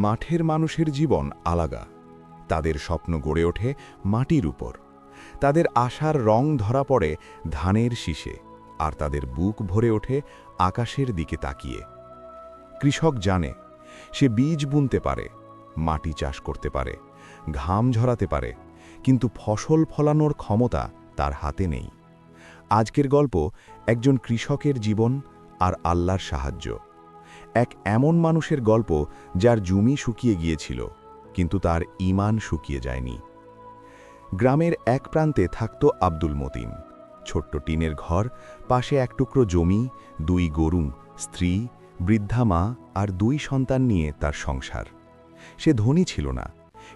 মাঠের মানুষের জীবন আলাদা। তাদের স্বপ্ন গড়ে ওঠে মাটির উপর। তাদের আশার রং ধরা পড়ে ধানের শীষে, আর তাদের বুক ভরে ওঠে আকাশের দিকে তাকিয়ে। কৃষক জানে, সে বীজ বুনতে পারে, মাটি চাষ করতে পারে, ঘাম ঝরাতে পারে, কিন্তু ফসল ফলানোর ক্ষমতা তার হাতে নেই। আজকের গল্প একজন কৃষকের জীবন আর আল্লাহর সাহায্য। এক এমন মানুষের গল্প যার জমি শুকিয়ে গিয়েছিল, কিন্তু তার ঈমান শুকিয়ে যায়নি। গ্রামের এক প্রান্তে থাকত আব্দুল মতিন। ছোট্ট টিনের ঘর, পাশে এক টুকরো জমি, 2 গরু, স্ত্রী, বৃদ্ধা মা আর 2 সন্তান নিয়ে তার সংসার। সে ধনী ছিল না,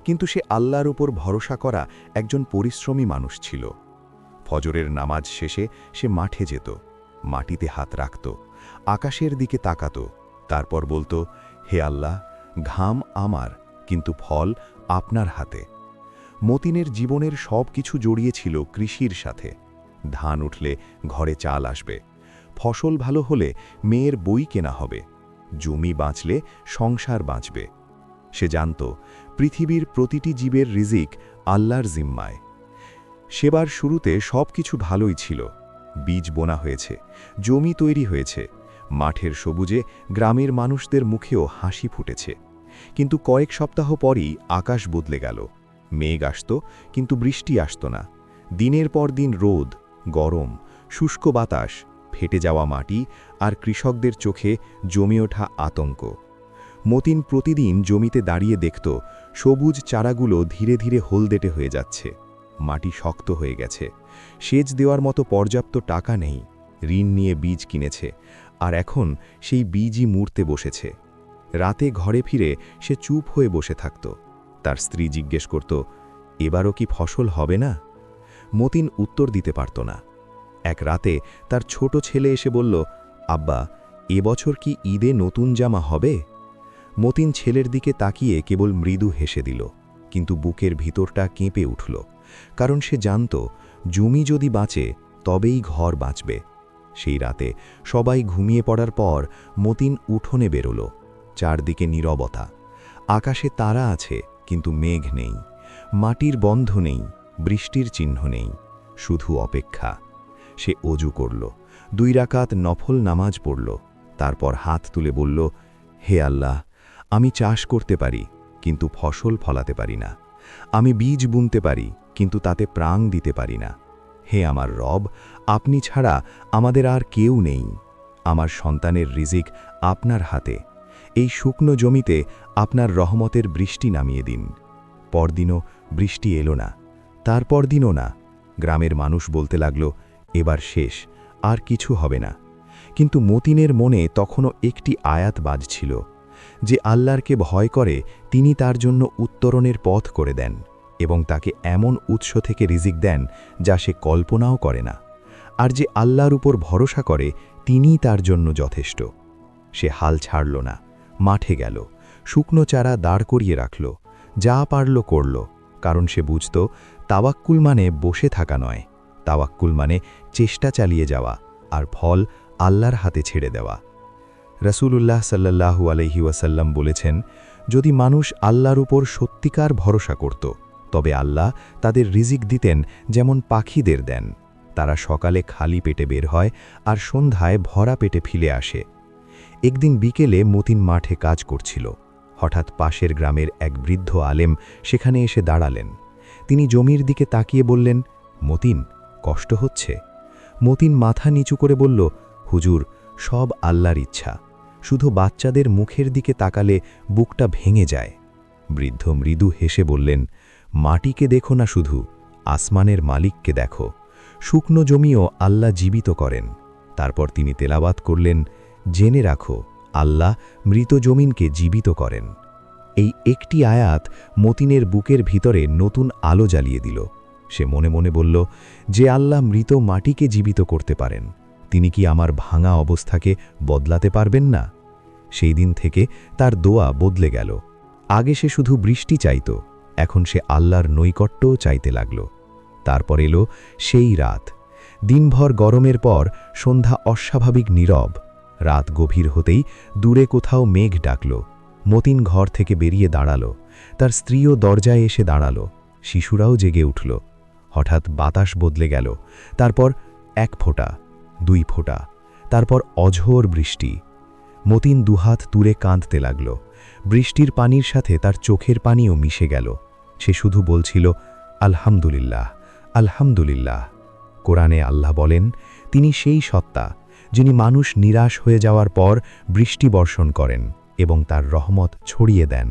কিন্তু সে আল্লাহর উপর ভরসা করা একজন পরিশ্রমী মানুষ ছিল। ফজরের নামাজ শেষে সে মাঠে যেত, মাটিতে হাত রাখত, আকাশের দিকে তাকাত, তারপর বলতো, হে আল্লাহ, ঘাম আমার, কিন্তু ফল আপনার হাতে। মতিনের জীবনের সব কিছু জড়িয়েছিল কৃষির সাথে। ধান উঠলে ঘরে চাল আসবে, ফসল ভালো হলে মেয়ের বই কেনা হবে, জমি বাঁচলে সংসার বাঁচবে। সে জানত, পৃথিবীর প্রতিটি জীবের রিজিক আল্লাহর জিম্মায়। সেবার শুরুতে সব কিছু ভালোই ছিল। বীজ বোনা হয়েছে, জমি তৈরি হয়েছে, মাঠের সবুজে গ্রামের মানুষদের মুখেও হাসি ফুটেছে। কিন্তু কয়েক সপ্তাহ পরই আকাশ বদলে গেল। মেঘ আসত, কিন্তু বৃষ্টি আসত না। দিনের পর দিন রোদ, গরম, শুষ্ক বাতাস, ফেটে যাওয়া মাটি আর কৃষকদের চোখে জমে ওঠা আতঙ্ক। মতিন প্রতিদিন জমিতে দাঁড়িয়ে দেখত, সবুজ চারাগুলো ধীরে ধীরে হলদেটে হয়ে যাচ্ছে। মাটি শক্ত হয়ে গেছে, সেচ দেওয়ার মতো পর্যাপ্ত টাকা নেই। ঋণ নিয়ে বীজ কিনেছে, আর এখন সেই বীজই মুড়তে বসেছে। রাতে ঘরে ফিরে সে চুপ হয়ে বসে থাকত। তার স্ত্রী জিজ্ঞেস করত, এবারও কি ফসল হবে না? মতিন উত্তর দিতে পারত না। এক রাতে তার ছোট ছেলে এসে বলল, আব্বা, এবছর কি ঈদে নতুন জামা হবে? মতিন ছেলের দিকে তাকিয়ে কেবল মৃদু হেসে দিল, কিন্তু বুকের ভিতরটা কেঁপে উঠল। কারণ সে জানত, জমি যদি বাঁচে তবেই ঘর বাঁচবে। সেই রাতে সবাই ঘুমিয়ে পড়ার পর মতিন উঠোনে বেরোল। চারদিকে নীরবতা। আকাশে তারা আছে, কিন্তু মেঘ নেই। মাটির বন্ধ নেই, বৃষ্টির চিহ্ন নেই, শুধু অপেক্ষা। সে অজু করল, 2 রাকাত নফল নামাজ পড়ল, তারপর হাত তুলে বলল, হে আল্লাহ, আমি চাষ করতে পারি, কিন্তু ফসল ফলাতে পারি না। আমি বীজ বুনতে পারি, কিন্তু তাতে প্রাণ দিতে পারি না। হে আমার রব, আপনি ছাড়া আমাদের আর কেউ নেই। আমার সন্তানের রিজিক আপনার হাতে। এই শুকনো জমিতে আপনার রহমতের বৃষ্টি নামিয়ে দিন। পরদিনও বৃষ্টি এলো না, তারপর দিনও না। গ্রামের মানুষ বলতে লাগল, এবার শেষ, আর কিছু হবে না। কিন্তু মতিনের মনে তখনও একটি আয়াত বাজছিল, যে আল্লাহরকে ভয় করে তিনি তার জন্য উত্তরণের পথ করে দেন এবং তাকে এমন উৎস থেকে রিজিক দেন যা সে কল্পনাও করে না। আর যে আল্লাহর উপর ভরসা করে তিনিই তার জন্য যথেষ্ট। সে হাল ছাড়ল না, মাঠে গেল, শুকনো চারা দাঁড় করিয়ে রাখল, যা পারল করল। কারণ সে বুঝত, তাওয়াক্কুল মানে বসে থাকা নয়, তাওয়াক্কুল মানে চেষ্টা চালিয়ে যাওয়া আর ফল আল্লাহর হাতে ছেড়ে দেওয়া। রাসূলুল্লাহ সাল্লাল্লাহু আলাইহি ওয়াসাল্লাম বলেছেন, যদি মানুষ আল্লাহর উপর সত্যিকার ভরসা করত, তবে আল্লাহ তাদের রিজিক দিতেন যেমন পাখিদের দেন। তারা সকালে খালি পেটে বের হয় আর সন্ধ্যায় ভরা পেটে ফিরে আসে। একদিন বিকেলে মতিন মাঠে কাজ করছিল। হঠাৎ পাশের গ্রামের এক বৃদ্ধ আলেম সেখানে এসে দাঁড়ালেন। তিনি জমির দিকে তাকিয়ে বললেন, মতিন, কষ্ট হচ্ছে? মতিন মাথা নিচু করে বলল, হুজুর, সব আল্লাহর ইচ্ছা। শুধু বাচ্চাদের মুখের দিকে তাকালে বুকটা ভেঙে যায়। বৃদ্ধ মৃদু হেসে বললেন, মাটিকে দেখো না, শুধু আসমানের মালিককে দেখো। শুকনো জমিও আল্লাহ জীবিত করেন। তারপর তিনি তেলাওয়াত করলেন, জেনে রাখো, আল্লাহ মৃত জমিনকে জীবিত করেন। এই একটি আয়াত মতিনের বুকের ভিতরে নতুন আলো জ্বালিয়ে দিল। সে মনে মনে বলল, যে আল্লাহ মৃত মাটিকে জীবিত করতে পারেন, তিনি কি আমার ভাঙা অবস্থাকে বদলাতে পারবেন না? সেই দিন থেকে তার দোয়া বদলে গেল। আগে সে শুধু বৃষ্টি চাইত, এখন সে আল্লাহর নৈকট্যও চাইতে লাগল। তারপর এলো সেই রাত। দিনভর গরমের পর সন্ধ্যা অস্বাভাবিক নীরব। রাত গভীর হতেই দূরে কোথাও মেঘ ডাকল। মতিন ঘর থেকে বেরিয়ে দাঁড়ালো। তার স্ত্রীও দরজায় এসে দাঁড়ালো। শিশুরাও জেগে উঠল। হঠাৎ বাতাস বদলে গেল। তারপর 1 ফোঁটা, 2 ফোঁটা, তারপর অঝোর বৃষ্টি। মতিন দুহাত তুলে কাঁদতে লাগল। বৃষ্টির পানির সাথে তার চোখের পানিও মিশে গেল। সে শুধু বলছিল, আলহামদুলিল্লাহ, আলহামদুলিল্লাহ। কোরআনে আল্লাহ বলেন, তিনি সেই সত্তা যিনি মানুষ নিরাশ হয়ে যাওয়ার পর বৃষ্টি বর্ষণ করেন এবং তার রহমত ছড়িয়ে দেন।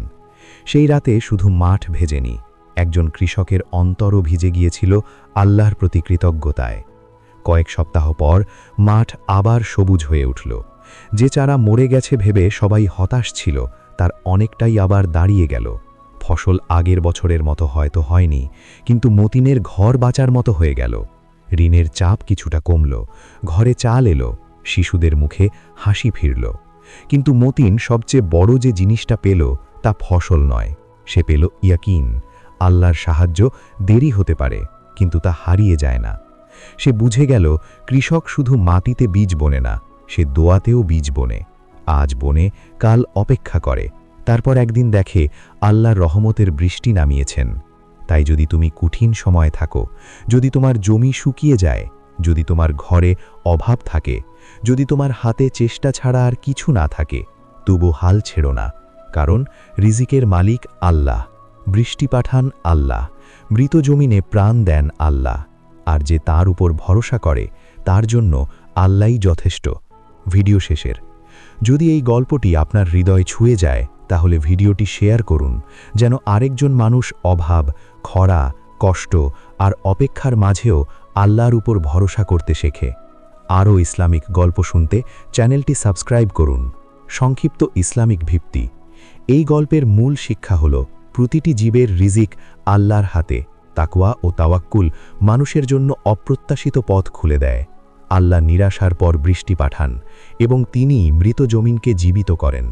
সেই রাতে শুধু মাঠ ভেজেনি, একজন কৃষকের অন্তরও ভিজে গিয়েছিল আল্লাহর প্রতি কৃতজ্ঞতায়। কয়েক সপ্তাহ পর মাঠ আবার সবুজ হয়ে উঠল। যে চারা মরে গেছে ভেবে সবাই হতাশ ছিল, তার অনেকটাই আবার দাঁড়িয়ে গেল। ফসল আগের বছরের মতো হয়তো হয়নি, কিন্তু মতিনের ঘর বাঁচার মতো হয়ে গেল। ঋণের চাপ কিছুটা কমল, ঘরে চাল এলো, শিশুদের মুখে হাসি ফিরল। কিন্তু মতিন সবচেয়ে বড় যে জিনিসটা পেল তা ফসল নয়, সে পেল ইয়াকিন। আল্লাহর সাহায্য দেরি হতে পারে, কিন্তু তা হারিয়ে যায় না। সে বুঝে গেল, কৃষক শুধু মাটিতে বীজ বোনে না, সে দোয়াতেও বীজ বোনে। আজ বোনে, কাল অপেক্ষা করে, তারপর একদিন দেখে আল্লাহর রহমতের বৃষ্টি নামিয়েছেন। তাই যদি তুমি কঠিন সময়ে থাকো, যদি তোমার জমি শুকিয়ে যায়, যদি তোমার ঘরে অভাব থাকে, যদি তোমার হাতে চেষ্টা ছাড়া আর কিছু না থাকে, তবু হাল ছেড়ো না। কারণ রিজিকের মালিক আল্লাহ, বৃষ্টি পাঠান আল্লাহ, মৃত জমিনে প্রাণ দেন আল্লাহ। আর যে তার উপর ভরসা করে, তার জন্য আল্লাহই যথেষ্ট। ভিডিও শেষের, যদি এই গল্পটি আপনার হৃদয় ছুঁয়ে যায়, তাহলে ভিডিওটি শেয়ার করুন, যেন আরেকজন মানুষ অভাব, খরা, কষ্ট আর অপেক্ষার মাঝেও আল্লাহর উপর ভরসা করতে শেখে। আরও ইসলামিক গল্প শুনতে চ্যানেলটি সাবস্ক্রাইব করুন। সংক্ষিপ্ত ইসলামিক ভিত্তি। এই গল্পের মূল শিক্ষা হল, প্রতিটি জীবের রিজিক আল্লাহর হাতে। তাকওয়া ও তাওয়াক্কুল মানুষের জন্য অপ্রত্যাশিত পথ খুলে দেয়। আল্লাহ নিরাশার পর বৃষ্টি পাঠান এবং তিনি মৃত জমিনকে জীবিত করেন।